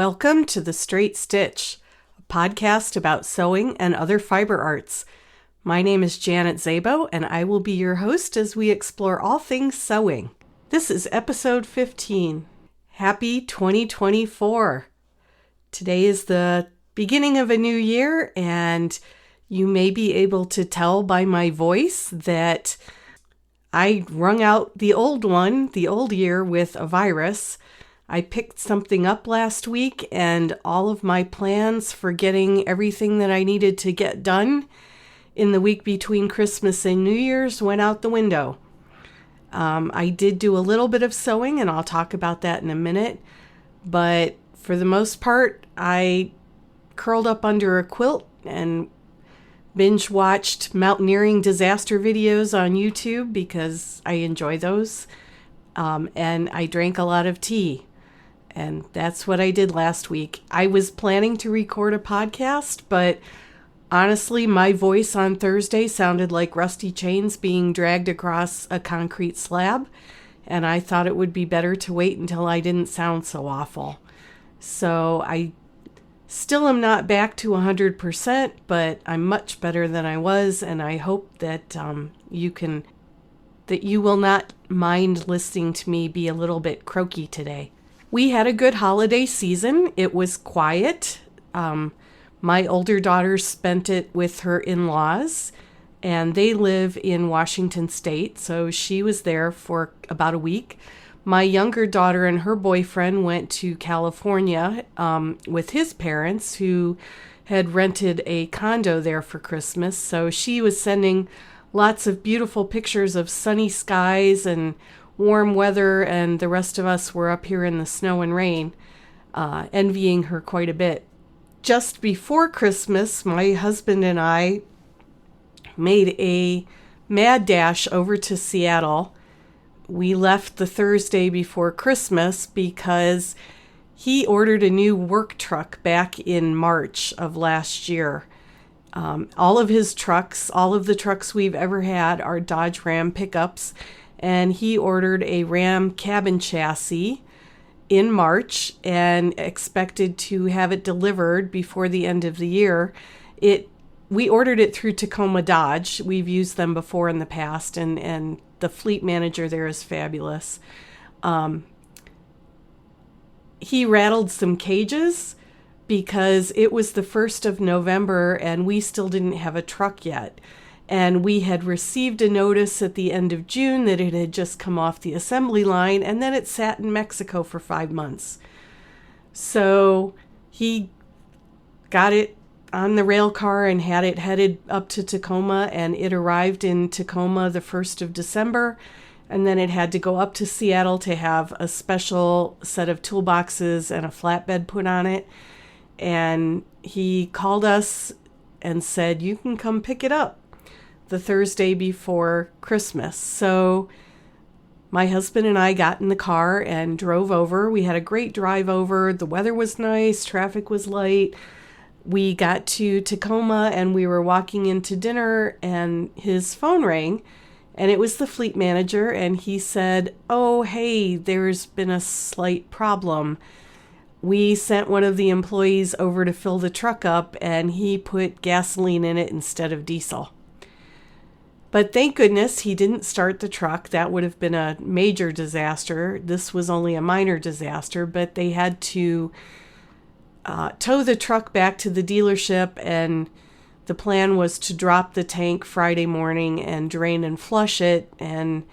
Welcome to The Straight Stitch, a podcast about sewing and other fiber arts. My name is Janet Szabo, and I will be your host as we explore all things sewing. This is episode 15. Happy 2024. Today is the beginning of a new year, and you may be able to tell by my voice that I wrung out the old year with a virus. I picked something up last week, and all of my plans for getting everything that I needed to get done in the week between Christmas and New Year's went out the window. I did do a little bit of sewing, and I'll talk about that in a minute, but for the most part, I curled up under a quilt and binge watched mountaineering disaster videos on YouTube because I enjoy those, and I drank a lot of tea. And that's what I did last week. I was planning to record a podcast, but honestly, my voice on Thursday sounded like rusty chains being dragged across a concrete slab, and I thought it would be better to wait until I didn't sound so awful. So I still am not back to 100%, but I'm much better than I was, and I hope that you will not mind listening to me be a little bit croaky today. We had a good holiday season. It was quiet. My older daughter spent it with her in-laws, and they live in Washington State, so she was there for about a week. My younger daughter and her boyfriend went to California with his parents, who had rented a condo there for Christmas, so she was sending lots of beautiful pictures of sunny skies and warm weather, and the rest of us were up here in the snow and rain, envying her quite a bit. Just before Christmas, my husband and I made a mad dash over to Seattle. We left the Thursday before Christmas because he ordered a new work truck back in March of last year. All of the trucks we've ever had are Dodge Ram pickups, and he ordered a Ram cabin chassis in March and expected to have it delivered before the end of the year. We ordered it through Tacoma Dodge. We've used them before in the past, and the fleet manager there is fabulous. He rattled some cages because it was the 1st of November and we still didn't have a truck yet. And we had received a notice at the end of June that it had just come off the assembly line, and then it sat in Mexico for 5 months. So he got it on the rail car and had it headed up to Tacoma, and it arrived in Tacoma the 1st of December, and then it had to go up to Seattle to have a special set of toolboxes and a flatbed put on it. And he called us and said, "You can come pick it up the Thursday before Christmas." So my husband and I got in the car and drove over. We had a great drive over. The weather was nice. Traffic was light. We got to Tacoma and we were walking into dinner and his phone rang, and it was the fleet manager, and he said, "Oh, hey, there's been a slight problem. We sent one of the employees over to fill the truck up, and he put gasoline in it instead of diesel." But thank goodness he didn't start the truck. That would have been a major disaster. This was only a minor disaster, but they had to tow the truck back to the dealership, and the plan was to drop the tank Friday morning and drain and flush it, and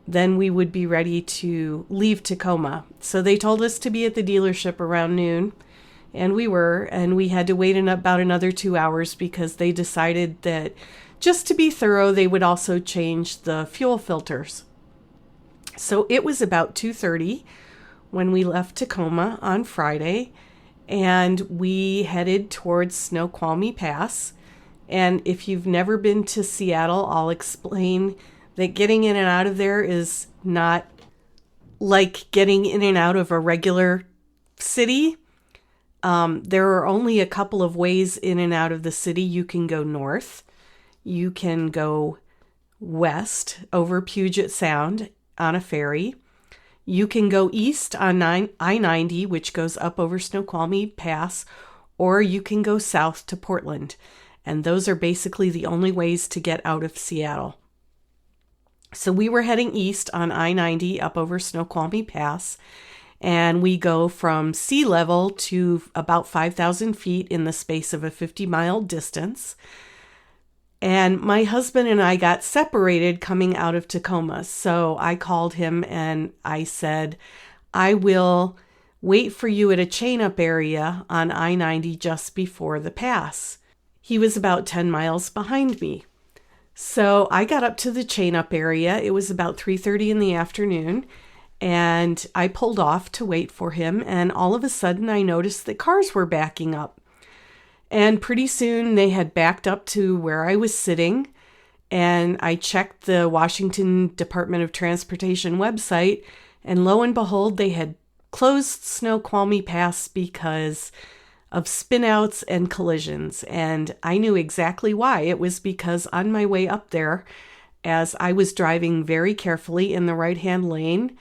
then we would be ready to leave Tacoma. So they told us to be at the dealership around noon, and we were, and we had to wait about another 2 hours because they decided that just to be thorough, they would also change the fuel filters. So it was about 2:30 when we left Tacoma on Friday, and we headed towards Snoqualmie Pass. And if you've never been to Seattle, I'll explain that getting in and out of there is not like getting in and out of a regular city. There are only a couple of ways in and out of the city. You can go north. You can go west over Puget Sound on a ferry. You can go east on I-90, which goes up over Snoqualmie Pass, or you can go south to Portland. And those are basically the only ways to get out of Seattle. So we were heading east on I-90 up over Snoqualmie Pass, and we go from sea level to about 5,000 feet in the space of a 50-mile distance. And my husband and I got separated coming out of Tacoma. So I called him and I said, I will wait for you at a chain-up area on I-90 just before the pass. He was about 10 miles behind me. So I got up to the chain-up area. It was about 3:30 in the afternoon, and I pulled off to wait for him. And all of a sudden, I noticed that cars were backing up. And pretty soon, they had backed up to where I was sitting. And I checked the Washington Department of Transportation website, and lo and behold, they had closed Snoqualmie Pass because of spinouts and collisions. And I knew exactly why. It was because on my way up there, as I was driving very carefully in the right-hand lane,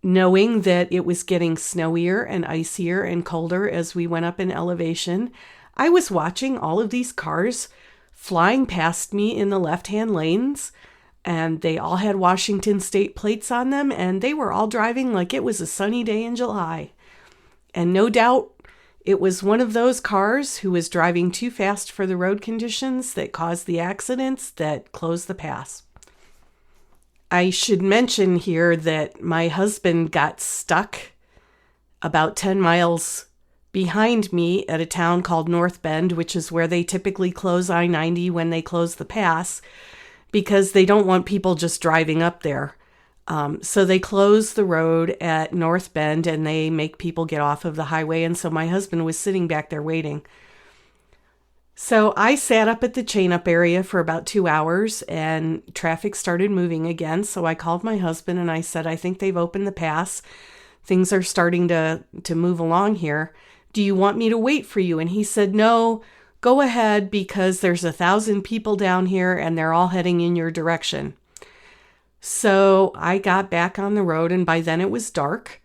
knowing that it was getting snowier and icier and colder as we went up in elevation, I was watching all of these cars flying past me in the left-hand lanes, and they all had Washington State plates on them, and they were all driving like it was a sunny day in July. And no doubt, it was one of those cars who was driving too fast for the road conditions that caused the accidents that closed the pass. I should mention here that my husband got stuck about 10 miles behind me at a town called North Bend, which is where they typically close I-90 when they close the pass, because they don't want people just driving up there. So they close the road at North Bend and they make people get off of the highway. And so my husband was sitting back there waiting. So I sat up at the chain-up area for about 2 hours and traffic started moving again. So I called my husband and I said, I think they've opened the pass. Things are starting to move along here. Do you want me to wait for you? And he said, no, go ahead because there's 1,000 people down here and they're all heading in your direction. So I got back on the road, and by then it was dark,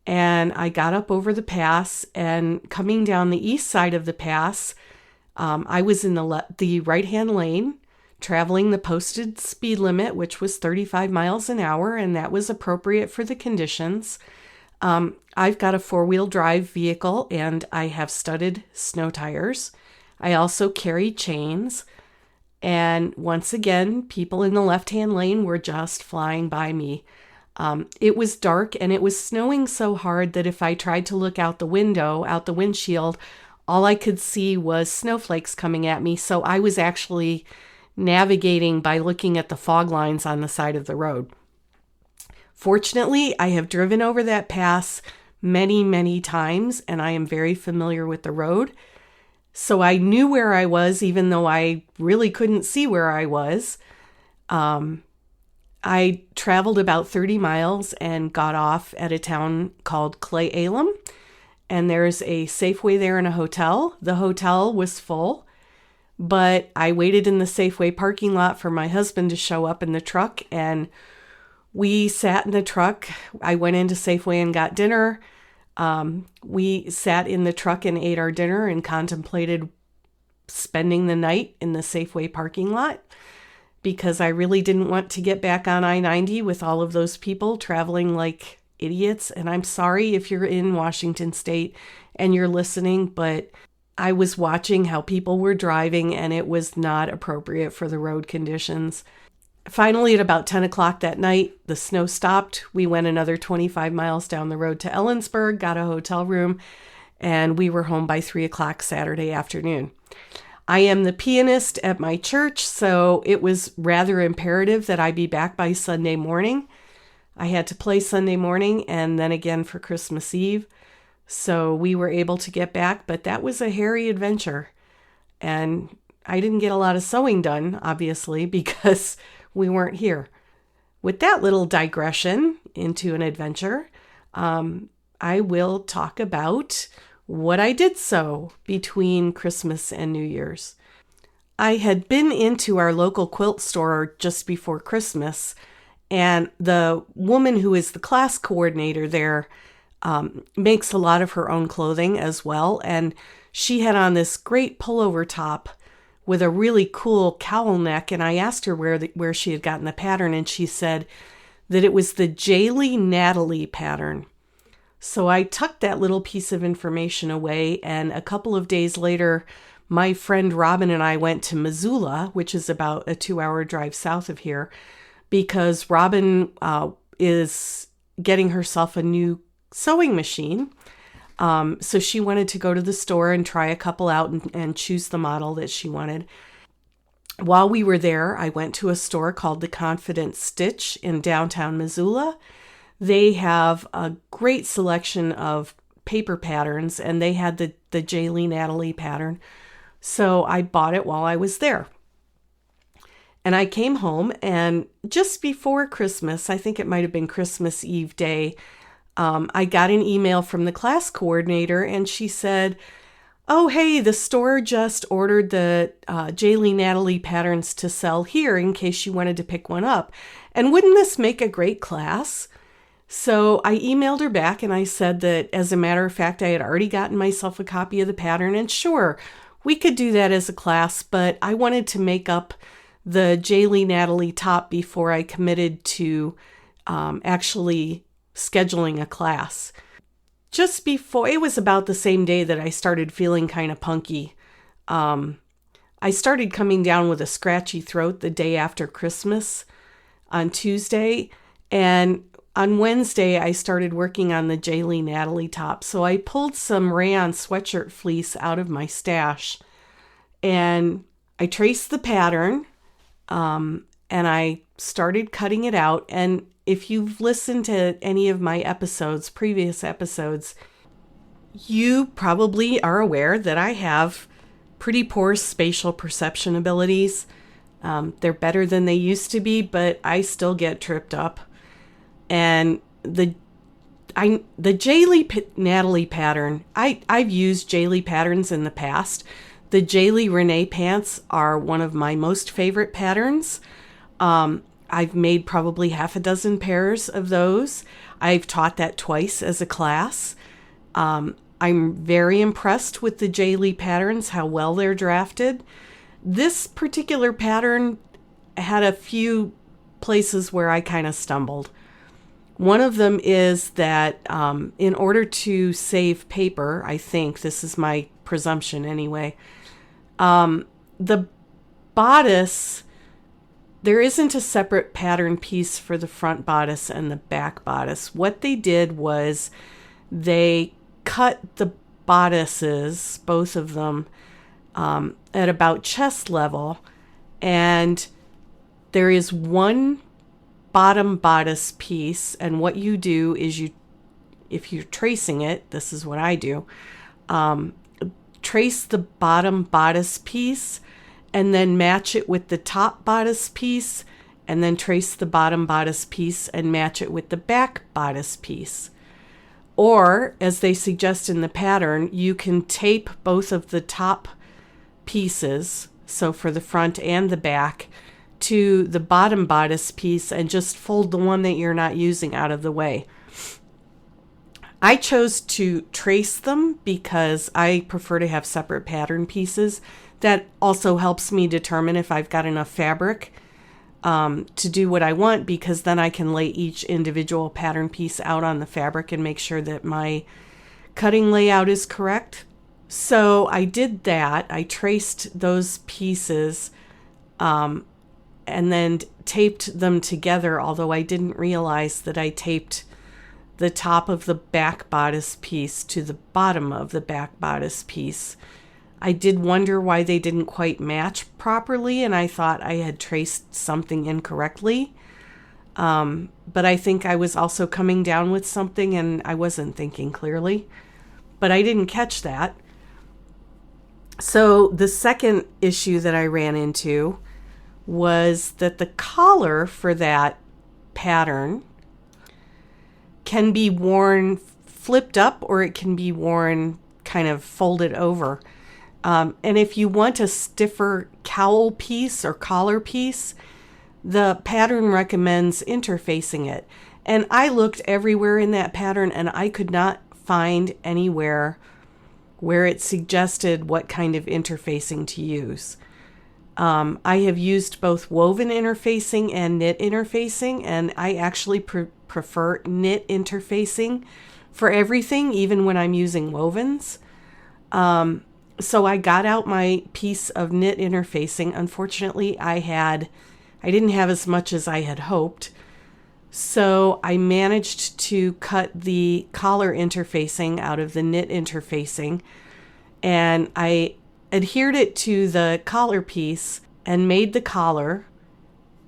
and I got up over the pass, and coming down the east side of the pass, I was in the right-hand lane, traveling the posted speed limit, which was 35 miles an hour, and that was appropriate for the conditions. I've got a four-wheel drive vehicle, and I have studded snow tires. I also carry chains. And once again, people in the left-hand lane were just flying by me. It was dark and it was snowing so hard that if I tried to look out the windshield, all I could see was snowflakes coming at me. So I was actually navigating by looking at the fog lines on the side of the road. Fortunately, I have driven over that pass many, many times, and I am very familiar with the road. So I knew where I was, even though I really couldn't see where I was. I traveled about 30 miles and got off at a town called Cle Elum. And there's a Safeway there and a hotel. The hotel was full, but I waited in the Safeway parking lot for my husband to show up in the truck. And we sat in the truck. I went into Safeway and got dinner. We sat in the truck and ate our dinner and contemplated spending the night in the Safeway parking lot because I really didn't want to get back on I-90 with all of those people traveling like idiots. And I'm sorry if you're in Washington State and you're listening, but I was watching how people were driving and it was not appropriate for the road conditions. Finally, at about 10 o'clock that night, the snow stopped. We went another 25 miles down the road to Ellensburg, got a hotel room, and we were home by 3 o'clock Saturday afternoon. I am the pianist at my church, so it was rather imperative that I be back by Sunday morning. I had to play Sunday morning and then again for Christmas Eve. So we were able to get back, but that was a hairy adventure. And I didn't get a lot of sewing done, obviously, because we weren't here. With that little digression into an adventure, I will talk about what I did sew between Christmas and New Year's. I had been into our local quilt store just before Christmas, And the woman who is the class coordinator there makes a lot of her own clothing as well. And she had on this great pullover top with a really cool cowl neck. And I asked her where she had gotten the pattern, and she said that it was the Jaylee Natalie pattern. So I tucked that little piece of information away, and a couple of days later, my friend Robin and I went to Missoula, which is about a 2-hour drive south of here, because Robin is getting herself a new sewing machine. So she wanted to go to the store and try a couple out and choose the model that she wanted. While we were there, I went to a store called The Confident Stitch in downtown Missoula. They have a great selection of paper patterns, and they had the Jaylee Natalie pattern. So I bought it while I was there. And I came home, and just before Christmas, I think it might have been Christmas Eve day, I got an email from the class coordinator, and she said, "Oh, hey, the store just ordered the Jaylee Natalie patterns to sell here in case you wanted to pick one up. And wouldn't this make a great class?" So I emailed her back, and I said that, as a matter of fact, I had already gotten myself a copy of the pattern, and sure, we could do that as a class, but I wanted to make up the Jaylee Natalie top before I committed to actually scheduling a class. Just before, it was about the same day that I started feeling kind of punky. I started coming down with a scratchy throat the day after Christmas on Tuesday, and on Wednesday I started working on the Jaylee Natalie top. So I pulled some rayon sweatshirt fleece out of my stash, and I traced the pattern, and I started cutting it out. And if you've listened to any of my previous episodes, you probably are aware that I have pretty poor spatial perception abilities. They're better than they used to be, but I still get tripped up. And the Jaylee Natalie pattern, I've used Jaylee patterns in the past. The Jaylee Renee pants are one of my most favorite patterns. I've made probably half a dozen pairs of those. I've taught that twice as a class. I'm very impressed with the Jaylee patterns, how well they're drafted. This particular pattern had a few places where I kind of stumbled. One of them is that in order to save paper, I think, this is my presumption anyway, the bodice, there isn't a separate pattern piece for the front bodice and the back bodice. What they did was they cut the bodices, both of them, at about chest level, and there is one bottom bodice piece, and what you do is if you're tracing it, this is what I do, trace the bottom bodice piece and then match it with the top bodice piece, and then trace the bottom bodice piece and match it with the back bodice piece. Or, as they suggest in the pattern, you can tape both of the top pieces, so for the front and the back, to the bottom bodice piece and just fold the one that you're not using out of the way. I chose to trace them because I prefer to have separate pattern pieces. That also helps me determine if I've got enough fabric to do what I want, because then I can lay each individual pattern piece out on the fabric and make sure that my cutting layout is correct. So I did that. I traced those pieces and then taped them together, although I didn't realize that I taped the top of the back bodice piece to the bottom of the back bodice piece. I did wonder why they didn't quite match properly, and I thought I had traced something incorrectly. But I think I was also coming down with something and I wasn't thinking clearly. But I didn't catch that. So the second issue that I ran into was that the collar for that pattern can be worn flipped up, or it can be worn kind of folded over. And if you want a stiffer cowl piece or collar piece, the pattern recommends interfacing it. And I looked everywhere in that pattern and I could not find anywhere where it suggested what kind of interfacing to use. I have used both woven interfacing and knit interfacing, and I actually prefer knit interfacing for everything, even when I'm using wovens. So I got out my piece of knit interfacing. Unfortunately, I didn't have as much as I had hoped. So I managed to cut the collar interfacing out of the knit interfacing, and I adhered it to the collar piece and made the collar.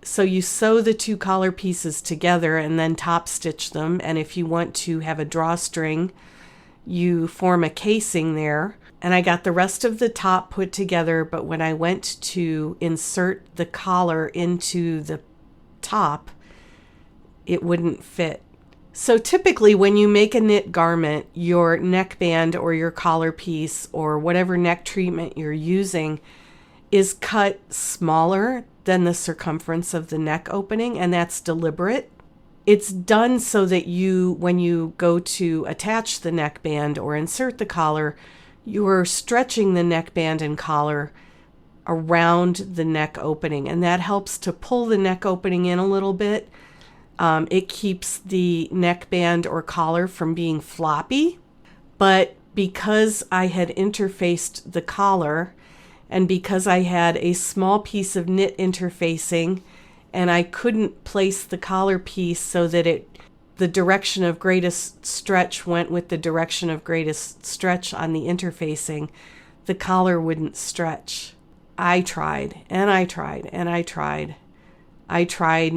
So you sew the two collar pieces together and then top stitch them. And if you want to have a drawstring, you form a casing there. And I got the rest of the top put together, but when I went to insert the collar into the top, it wouldn't fit. So typically when you make a knit garment, your neckband or your collar piece or whatever neck treatment you're using is cut smaller than the circumference of the neck opening, and that's deliberate. It's done so that when you go to attach the neckband or insert the collar, you're stretching the neckband and collar around the neck opening, and that helps to pull the neck opening in a little bit. It keeps the neckband or collar from being floppy, but because I had interfaced the collar and because I had a small piece of knit interfacing and I couldn't place the collar piece so that the direction of greatest stretch went with the direction of greatest stretch on the interfacing, the collar wouldn't stretch. I tried and I tried and I tried. I tried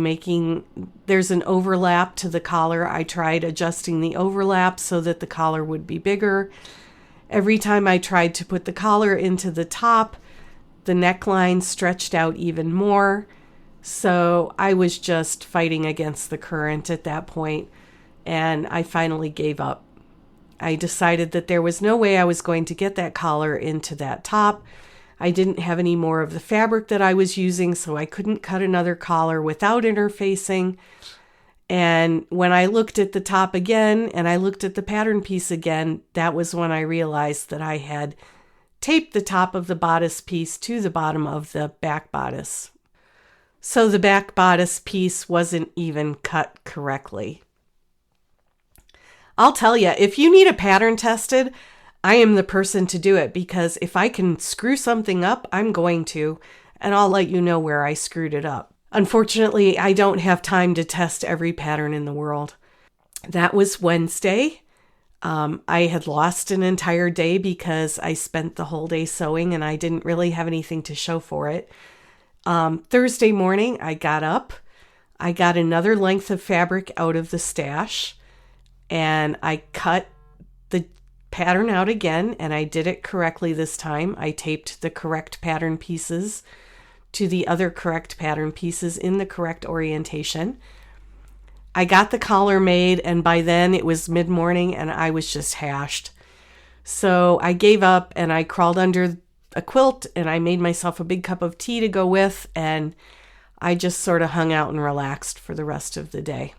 there's an overlap to the collar. I tried adjusting the overlap so that the collar would be bigger. Every time I tried to put the collar into the top, the neckline stretched out even more. So I was just fighting against the current at that point, and I finally gave up. I decided that there was no way I was going to get that collar into that top. I didn't have any more of the fabric that I was using, so I couldn't cut another collar without interfacing. And when I looked at the top again and I looked at the pattern piece again, that was when I realized that I had taped the top of the bodice piece to the bottom of the back bodice. So the back bodice piece wasn't even cut correctly. I'll tell you, if you need a pattern tested, I am the person to do it, because if I can screw something up, I'm going to, and I'll let you know where I screwed it up. Unfortunately, I don't have time to test every pattern in the world. That was Wednesday. I had lost an entire day because I spent the whole day sewing and I didn't really have anything to show for it. Thursday morning, I got up. I got another length of fabric out of the stash and I cut the pattern out again, and I did it correctly this time. I taped the correct pattern pieces to the other correct pattern pieces in the correct orientation. I got the collar made, and by then it was mid-morning and I was just hashed. So I gave up and I crawled under a quilt and I made myself a big cup of tea to go with, and I just sort of hung out and relaxed for the rest of the day.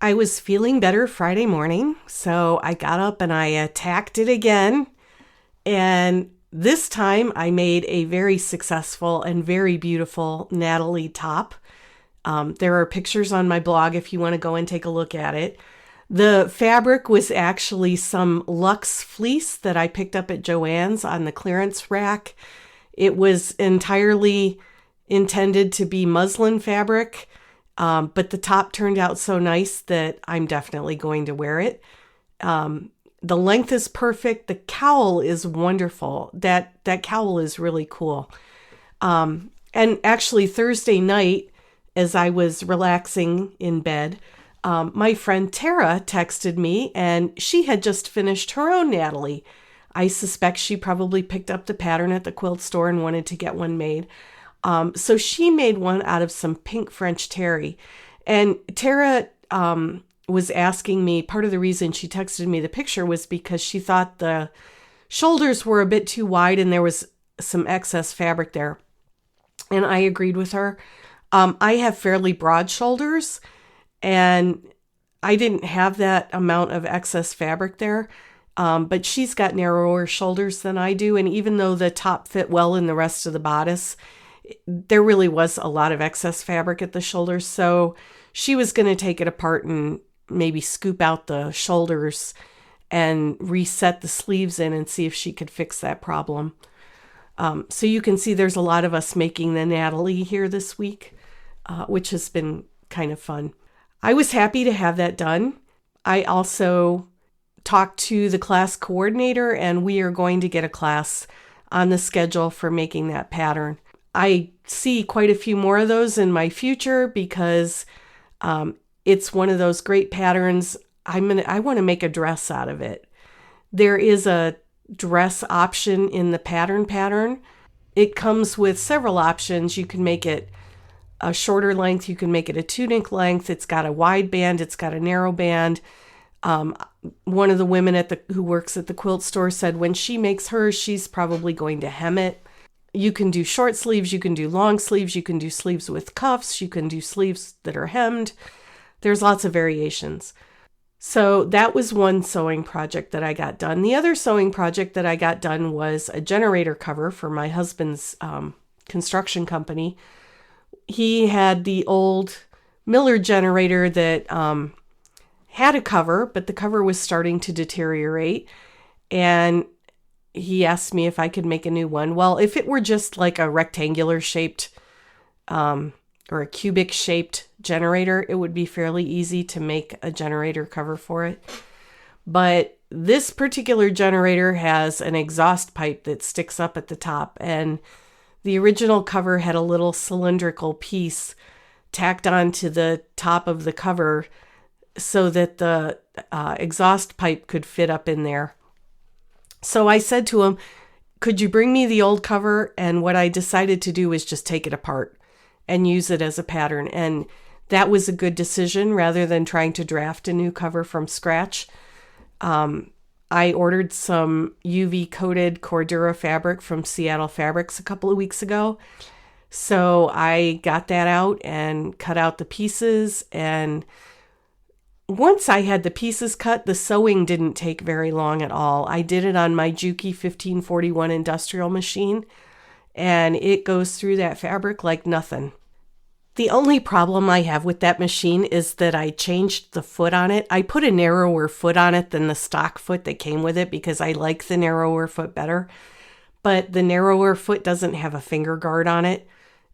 I was feeling better Friday morning, so I got up and I attacked it again. And this time I made a very successful and very beautiful Natalie top. There are pictures on my blog if you want to go and take a look at it. The fabric was actually some Luxe fleece that I picked up at Joann's on the clearance rack. It was entirely intended to be muslin fabric. But the top turned out so nice that I'm definitely going to wear it. The length is perfect. The cowl is wonderful. That cowl is really cool. And actually Thursday night, as I was relaxing in bed, my friend Tara texted me and she had just finished her own Natalie. I suspect she probably picked up the pattern at the quilt store and wanted to get one made. So she made one out of some pink French terry. And Tara was asking me, part of the reason she texted me the picture was because she thought the shoulders were a bit too wide and there was some excess fabric there. And I agreed with her. I have fairly broad shoulders, and I didn't have that amount of excess fabric there. But she's got narrower shoulders than I do. And even though the top fit well in the rest of the bodice, there really was a lot of excess fabric at the shoulders. So she was going to take it apart and maybe scoop out the shoulders and reset the sleeves in and see if she could fix that problem. So you can see there's a lot of us making the Natalie here this week, which has been kind of fun. I was happy to have that done. I also talked to the class coordinator, and we are going to get a class on the schedule for making that pattern. I see quite a few more of those in my future because it's one of those great patterns. I want to make a dress out of it. There is a dress option in the pattern. It comes with several options. You can make it a shorter length. You can make it a tunic length. It's got a wide band. It's got a narrow band. One of the women who works at the quilt store said when she makes hers, she's probably going to hem it. You can do short sleeves. You can do long sleeves. You can do sleeves with cuffs. You can do sleeves that are hemmed. There's lots of variations. So that was one sewing project that I got done. The other sewing project that I got done was a generator cover for my husband's construction company. He had the old Miller generator that had a cover, but the cover was starting to deteriorate. And he asked me if I could make a new one. Well, if it were just like a rectangular shaped or a cubic shaped generator, it would be fairly easy to make a generator cover for it. But this particular generator has an exhaust pipe that sticks up at the top, and the original cover had a little cylindrical piece tacked onto the top of the cover so that the exhaust pipe could fit up in there. So I said to him, could you bring me the old cover? And what I decided to do was just take it apart and use it as a pattern. And that was a good decision rather than trying to draft a new cover from scratch. I ordered some UV coated Cordura fabric from Seattle Fabrics a couple of weeks ago. So I got that out and cut out the pieces. And once I had the pieces cut, the sewing didn't take very long at all. I did it on my Juki 1541 industrial machine, and it goes through that fabric like nothing. The only problem I have with that machine is that I changed the foot on it. I put a narrower foot on it than the stock foot that came with it because I like the narrower foot better. But the narrower foot doesn't have a finger guard on it.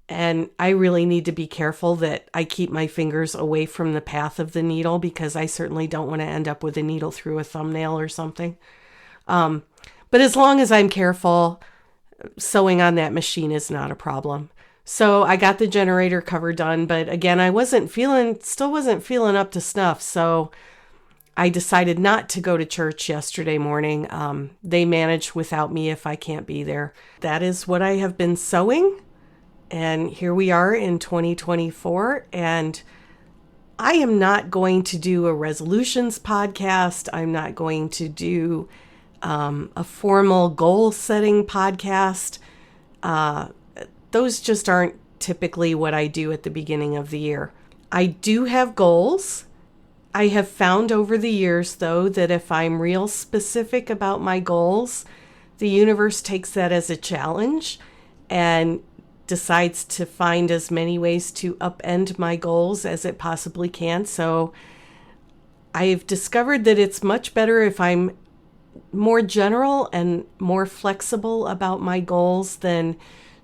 And I really need to be careful that I keep my fingers away from the path of the needle because I certainly don't want to end up with a needle through a thumbnail or something. But as long as I'm careful, sewing on that machine is not a problem. So I got the generator cover done, but again, I still wasn't feeling up to snuff. So I decided not to go to church yesterday morning. They manage without me if I can't be there. That is what I have been sewing. And here we are in 2024. And I am not going to do a resolutions podcast. I'm not going to do a formal goal setting podcast. Those just aren't typically what I do at the beginning of the year. I do have goals. I have found over the years, though, that if I'm real specific about my goals, the universe takes that as a challenge and decides to find as many ways to upend my goals as it possibly can. So I've discovered that it's much better if I'm more general and more flexible about my goals than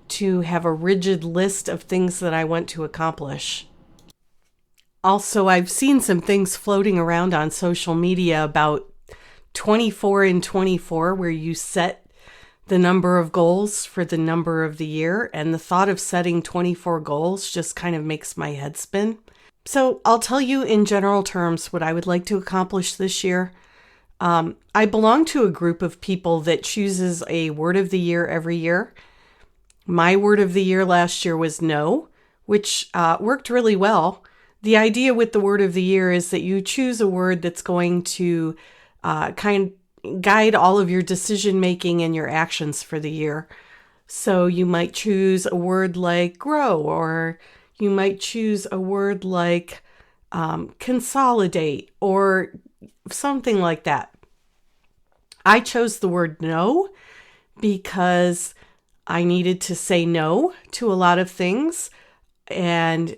to have a rigid list of things that I want to accomplish. Also, I've seen some things floating around on social media about 24 in 24, where you set the number of goals for the number of the year. And the thought of setting 24 goals just kind of makes my head spin. So I'll tell you in general terms what I would like to accomplish this year. I belong to a group of people that chooses a word of the year every year. My word of the year last year was no, which worked really well. The idea with the word of the year is that you choose a word that's going to guide all of your decision making and your actions for the year. So you might choose a word like grow or, You might choose a word like consolidate or something like that. I chose the word no because I needed to say no to a lot of things. And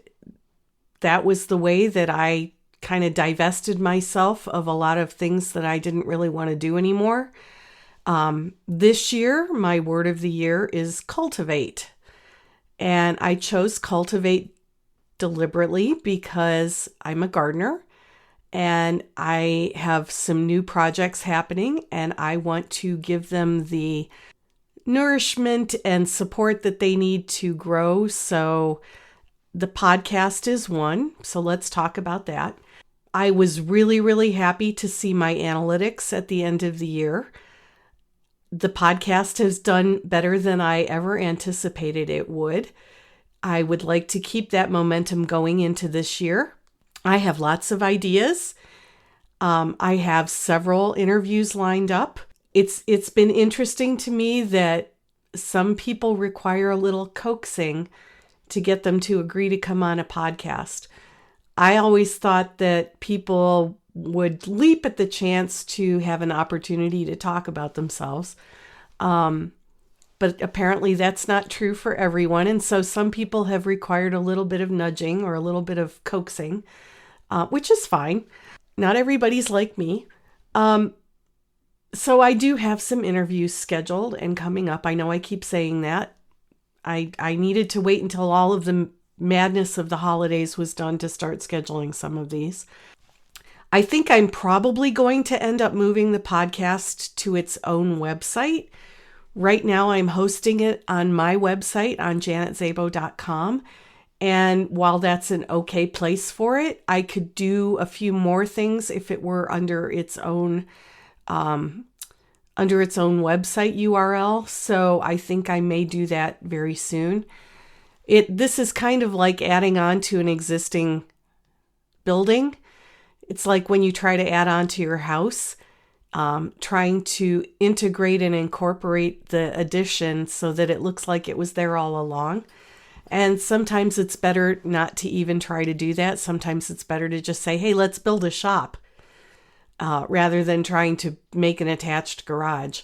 that was the way that I kind of divested myself of a lot of things that I didn't really want to do anymore. This year, my word of the year is cultivate. And I chose cultivate deliberately because I'm a gardener and I have some new projects happening and I want to give them the nourishment and support that they need to grow. So the podcast is one. So let's talk about that. I was really, really happy to see my analytics at the end of the year. The podcast has done better than I ever anticipated it would. I would like to keep that momentum going into this year. I have lots of ideas. I have several interviews lined up. It's been interesting to me that some people require a little coaxing to get them to agree to come on a podcast. I always thought that people would leap at the chance to have an opportunity to talk about themselves. But apparently that's not true for everyone. And so some people have required a little bit of nudging or a little bit of coaxing, which is fine. Not everybody's like me. So I do have some interviews scheduled and coming up. I know I keep saying that. I needed to wait until all of the madness of the holidays was done to start scheduling some of these. I think I'm probably going to end up moving the podcast to its own website. Right now, I'm hosting it on my website on janetzabo.com. And while that's an okay place for it, I could do a few more things if it were under its own website URL. So I think I may do that very soon. This is kind of like adding on to an existing building. It's like when you try to add on to your house, trying to integrate and incorporate the addition so that it looks like it was there all along. And sometimes it's better not to even try to do that. Sometimes it's better to just say, hey, let's build a shop, rather than trying to make an attached garage.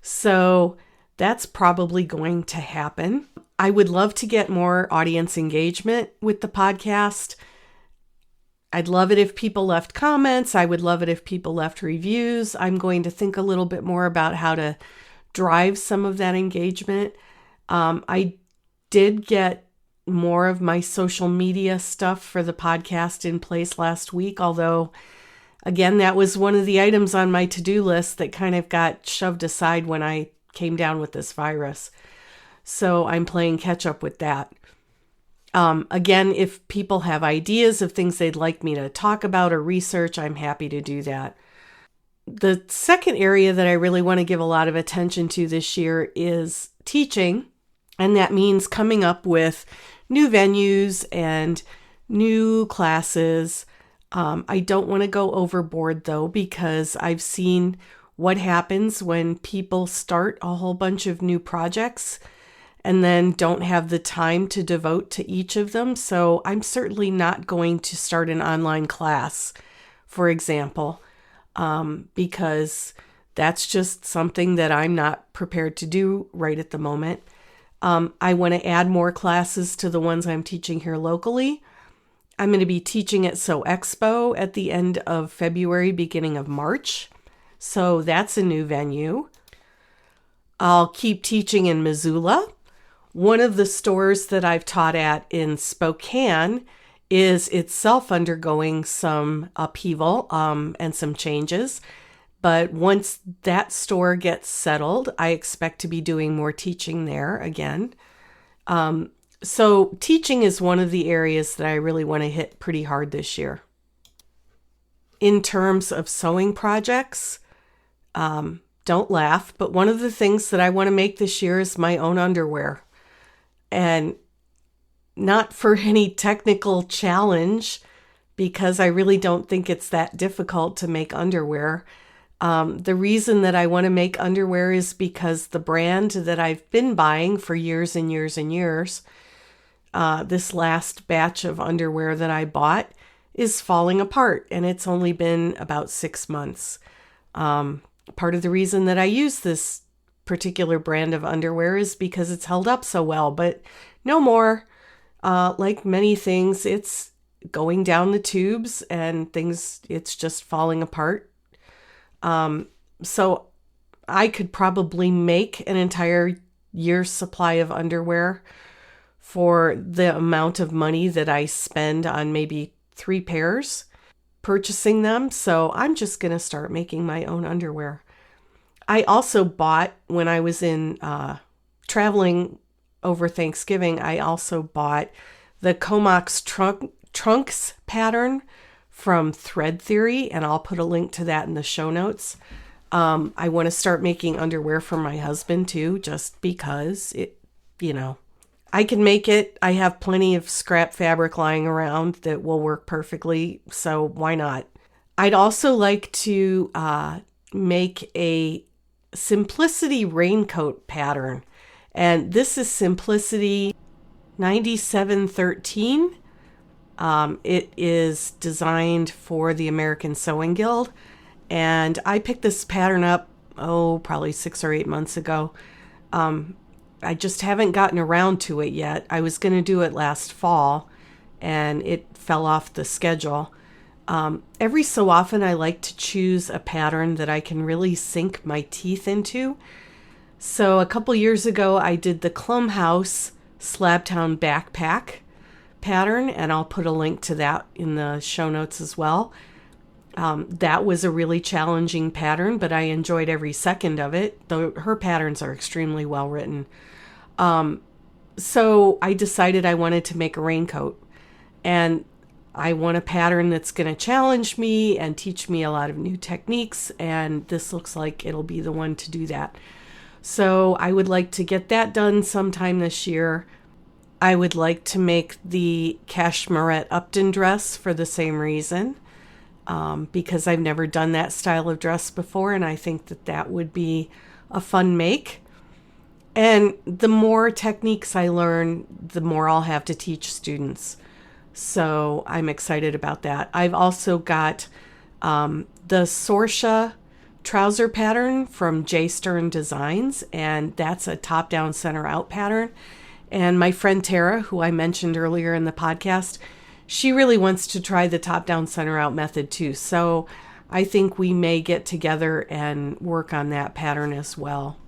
So that's probably going to happen. I would love to get more audience engagement with the podcast. I'd love it if people left comments. I would love it if people left reviews. I'm going to think a little bit more about how to drive some of that engagement. I did get more of my social media stuff for the podcast in place last week, although, again, that was one of the items on my to-do list that kind of got shoved aside when I came down with this virus. So I'm playing catch up with that. Again, if people have ideas of things they'd like me to talk about or research, I'm happy to do that. The second area that I really want to give a lot of attention to this year is teaching. And that means coming up with new venues and new classes. I don't want to go overboard though, because I've seen what happens when people start a whole bunch of new projects and then don't have the time to devote to each of them. So I'm certainly not going to start an online class, for example, because that's just something that I'm not prepared to do right at the moment. I want to add more classes to the ones I'm teaching here locally. I'm going to be teaching at So Expo at the end of February, beginning of March. So that's a new venue. I'll keep teaching in Missoula. One of the stores that I've taught at in Spokane is itself undergoing some upheaval and some changes. But once that store gets settled, I expect to be doing more teaching there again. So teaching is one of the areas that I really want to hit pretty hard this year. In terms of sewing projects, don't laugh, but one of the things that I want to make this year is my own underwear. And not for any technical challenge, because I really don't think it's that difficult to make underwear. The reason that I want to make underwear is because the brand that I've been buying for years and years and years This last batch of underwear that I bought is falling apart, and it's only been about 6 months. Part of the reason that I use this particular brand of underwear is because it's held up so well, but no more. Like many things, it's going down the tubes and things, it's just falling apart. So I could probably make an entire year's supply of underwear for the amount of money that I spend on maybe 3 pairs purchasing them. So I'm just going to start making my own underwear. I also bought, when I was in traveling over Thanksgiving, I also bought the Comox trunks pattern from Thread Theory, and I'll put a link to that in the show notes. I want to start making underwear for my husband too, just because I can make it. I have plenty of scrap fabric lying around that will work perfectly, so why not? I'd also like to make a Simplicity raincoat pattern, and this is Simplicity 9713. It is designed for the American Sewing Guild, and I picked this pattern up, probably 6 or 8 months ago. I just haven't gotten around to it yet. I was going to do it last fall, and it fell off the schedule. Every so often, I like to choose a pattern that I can really sink my teeth into. So a couple years ago, I did the Clum House Slabtown Backpack pattern, and I'll put a link to that in the show notes as well. That was a really challenging pattern, but I enjoyed every second of it. Her patterns are extremely well written. So I decided I wanted to make a raincoat, and I want a pattern that's going to challenge me and teach me a lot of new techniques, and this looks like it'll be the one to do that. So I would like to get that done sometime this year. I would like to make the Cashmerette Upton dress for the same reason, because I've never done that style of dress before, and I think that would be a fun make. And the more techniques I learn, the more I'll have to teach students. So I'm excited about that. I've also got the Sorsha trouser pattern from J. Stern Designs, and that's a top-down, center-out pattern. And my friend Tara, who I mentioned earlier in the podcast, she really wants to try the top-down, center-out method too. So I think we may get together and work on that pattern as well.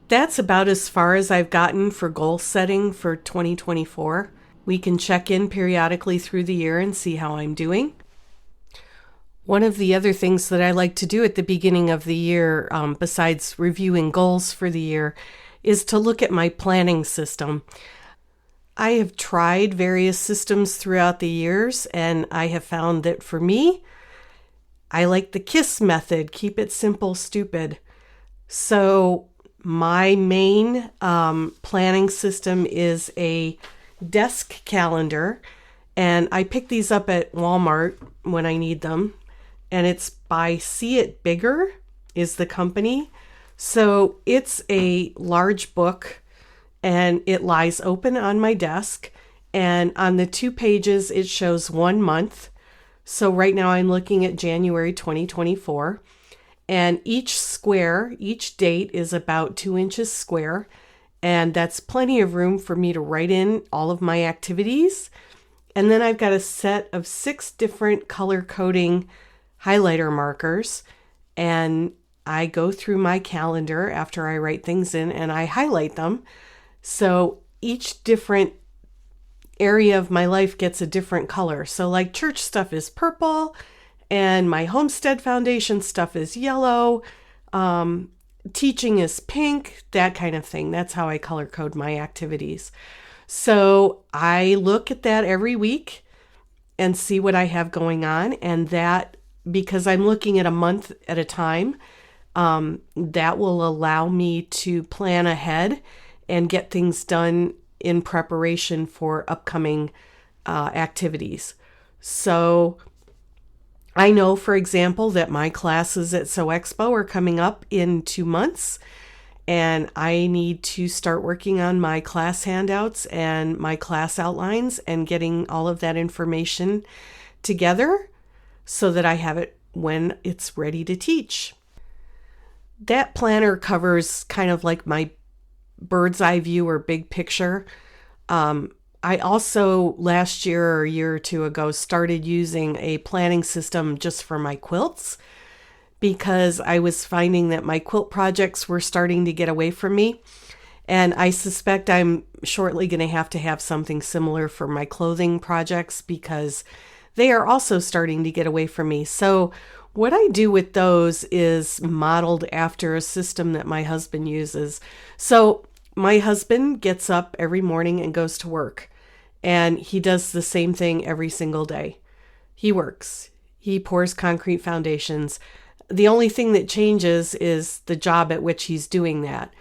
That's about as far as I've gotten for goal setting for 2024. We can check in periodically through the year and see how I'm doing. One of the other things that I like to do at the beginning of the year, besides reviewing goals for the year, is to look at my planning system. I have tried various systems throughout the years, and I have found that for me, I like the KISS method, keep it simple, stupid. So my main planning system is a desk calendar, and I pick these up at Walmart when I need them, and it's by See It Bigger is the company. So it's a large book, and it lies open on my desk, and on the 2 pages it shows 1 month. So right now I'm looking at January 2024, and each date is about 2 inches square. And that's plenty of room for me to write in all of my activities. And then I've got a set of 6 different color coding highlighter markers. And I go through my calendar after I write things in and I highlight them. So each different area of my life gets a different color. So like church stuff is purple, and my Homestead Foundation stuff is yellow. Teaching is pink, that kind of thing. That's how I color code my activities. So I look at that every week and see what I have going on. And that, because I'm looking at a month at a time, that will allow me to plan ahead and get things done in preparation for upcoming activities. So I know, for example, that my classes at Sew Expo are coming up in 2 months, and I need to start working on my class handouts and my class outlines and getting all of that information together so that I have it when it's ready to teach. That planner covers kind of like my bird's eye view or big picture. I also last year or a year or two ago started using a planning system just for my quilts because I was finding that my quilt projects were starting to get away from me. And I suspect I'm shortly going to have something similar for my clothing projects because they are also starting to get away from me. So what I do with those is modeled after a system that my husband uses. So my husband gets up every morning and goes to work, and he does the same thing every single day. He works. He pours concrete foundations. The only thing that changes is the job at which he's doing that.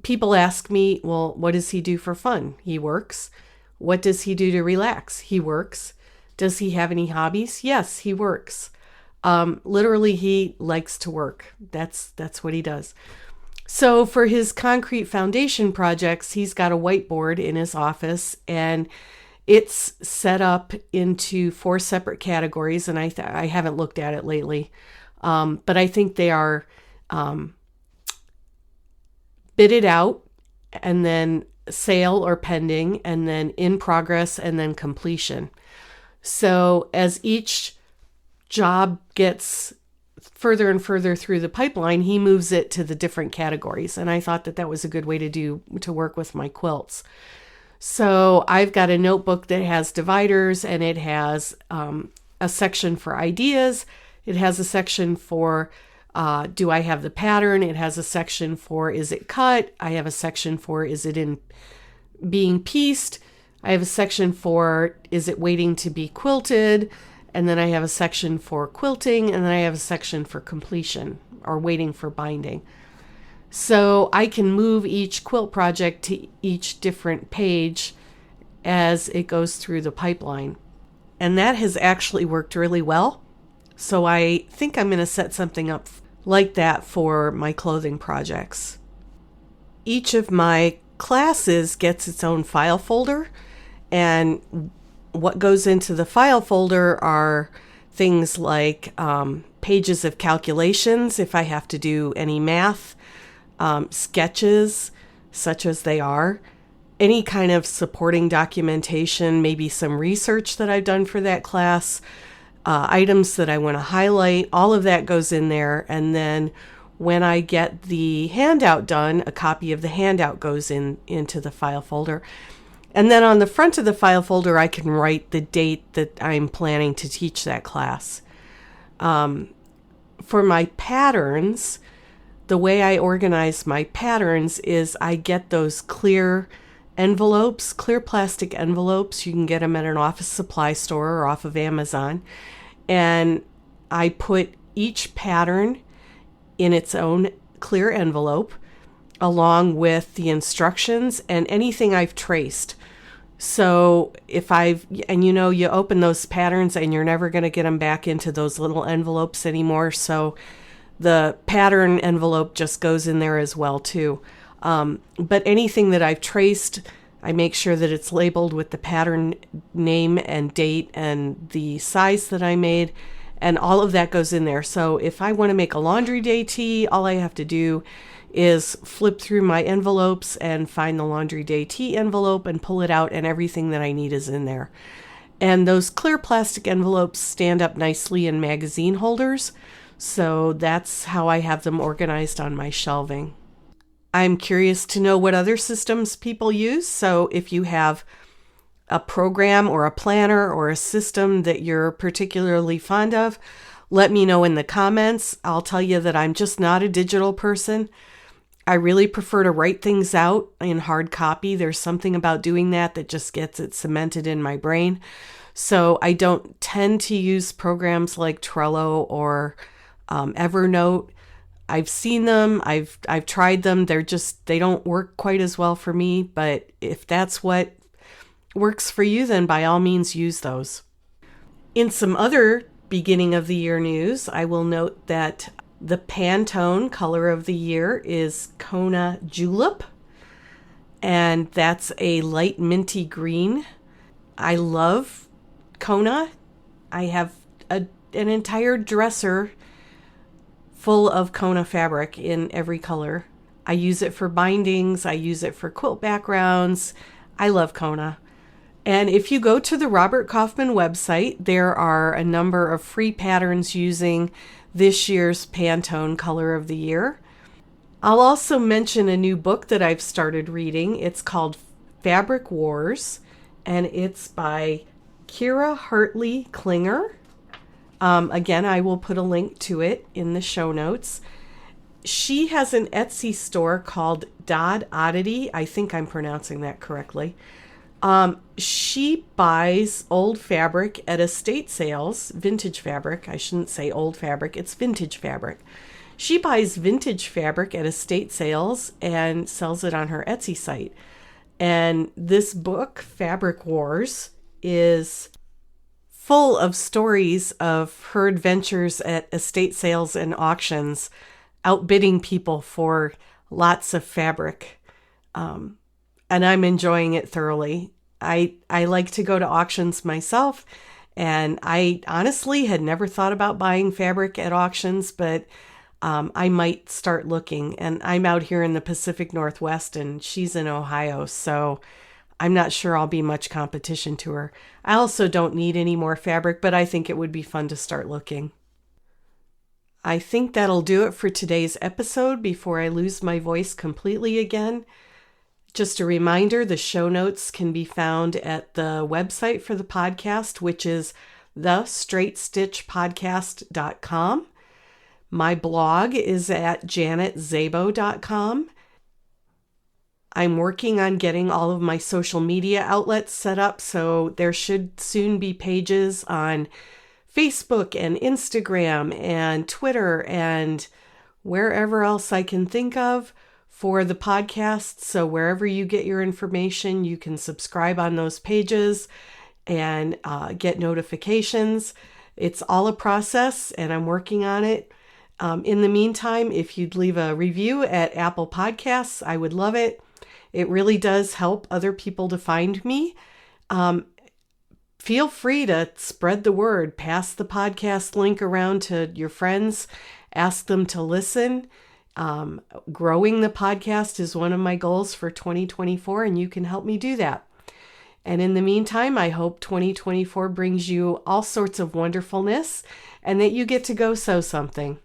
People ask me, well, what does he do for fun? He works. What does he do to relax? He works. Does he have any hobbies? Yes, he works. Literally, he likes to work. That's what he does. So for his concrete foundation projects, he's got a whiteboard in his office, and it's set up into 4 separate categories. And I haven't looked at it lately, but I think they are bidded out, and then sale or pending, and then in progress, and then completion. So as each job gets further and further through the pipeline, he moves it to the different categories. And I thought that was a good way to work with my quilts. So I've got a notebook that has dividers, and it has a section for ideas. It has a section for do I have the pattern? It has a section for is it cut? I have a section for is it in being pieced? I have a section for is it waiting to be quilted? And then I have a section for quilting, and then I have a section for completion or waiting for binding. So I can move each quilt project to each different page as it goes through the pipeline. And that has actually worked really well. So I think I'm going to set something up like that for my clothing projects. Each of my classes gets its own file folder, and what goes into the file folder are things like pages of calculations if I have to do any math, sketches such as they are, any kind of supporting documentation, maybe some research that I've done for that class, items that I want to highlight, all of that goes in there. And then when I get the handout done, a copy of the handout goes into the file folder. And then on the front of the file folder, I can write the date that I'm planning to teach that class. For my patterns, the way I organize my patterns is I get those clear envelopes, clear plastic envelopes. You can get them at an office supply store or off of Amazon. And I put each pattern in its own clear envelope along with the instructions and anything I've traced. So you open those patterns and you're never going to get them back into those little envelopes anymore. So the pattern envelope just goes in there as well too. But anything that I've traced, I make sure that it's labeled with the pattern name and date and the size that I made, and all of that goes in there. So if I want to make a laundry day tee, all I have to do is flip through my envelopes and find the laundry day tee envelope and pull it out, and everything that I need is in there. And those clear plastic envelopes stand up nicely in magazine holders, so that's how I have them organized on my shelving. I'm curious to know what other systems people use, so if you have a program or a planner or a system that you're particularly fond of, let me know in the comments. I'll tell you that I'm just not a digital person. I really prefer to write things out in hard copy. There's something about doing that just gets it cemented in my brain. So I don't tend to use programs like Trello or Evernote. I've seen them. I've tried them. They don't work quite as well for me. But if that's what works for you, then by all means use those. In some other beginning of the year news, I will note that The Pantone color of the year is Kona Julep, and that's a light minty green. I love Kona. I have an entire dresser full of Kona fabric in every color. I use it for bindings. I use it for quilt backgrounds. I love Kona. And if you go to the Robert Kaufman website, there are a number of free patterns using this year's Pantone color of the year. I'll also mention a new book that I've started reading. It's called Fabric Wars, and it's by Kira Hartley Klinger. Again, I will put a link to it in the show notes. She has an Etsy store called Dodd Oddity. I think I'm pronouncing that correctly. She buys old fabric at estate sales, vintage fabric. I shouldn't say old fabric, it's vintage fabric. She buys vintage fabric at estate sales and sells it on her Etsy site. And this book, Fabric Wars, is full of stories of her adventures at estate sales and auctions, outbidding people for lots of fabric. And I'm enjoying it thoroughly. I like to go to auctions myself, and I honestly had never thought about buying fabric at auctions, but I might start looking. And I'm out here in the Pacific Northwest, and she's in Ohio, so I'm not sure I'll be much competition to her. I also don't need any more fabric, but I think it would be fun to start looking. I think that'll do it for today's episode before I lose my voice completely again. Just a reminder, the show notes can be found at the website for the podcast, which is thestraightstitchpodcast.com. My blog is at janetzabo.com. I'm working on getting all of my social media outlets set up, so there should soon be pages on Facebook and Instagram and Twitter and wherever else I can think of for the podcast. So wherever you get your information, you can subscribe on those pages and get notifications. It's all a process, and I'm working on it. In the meantime, if you'd leave a review at Apple Podcasts, I would love it. It really does help other people to find me. Feel free to spread the word. Pass the podcast link around to your friends. Ask them to listen. Growing the podcast is one of my goals for 2024, and you can help me do that. And in the meantime, I hope 2024 brings you all sorts of wonderfulness and that you get to go sew something.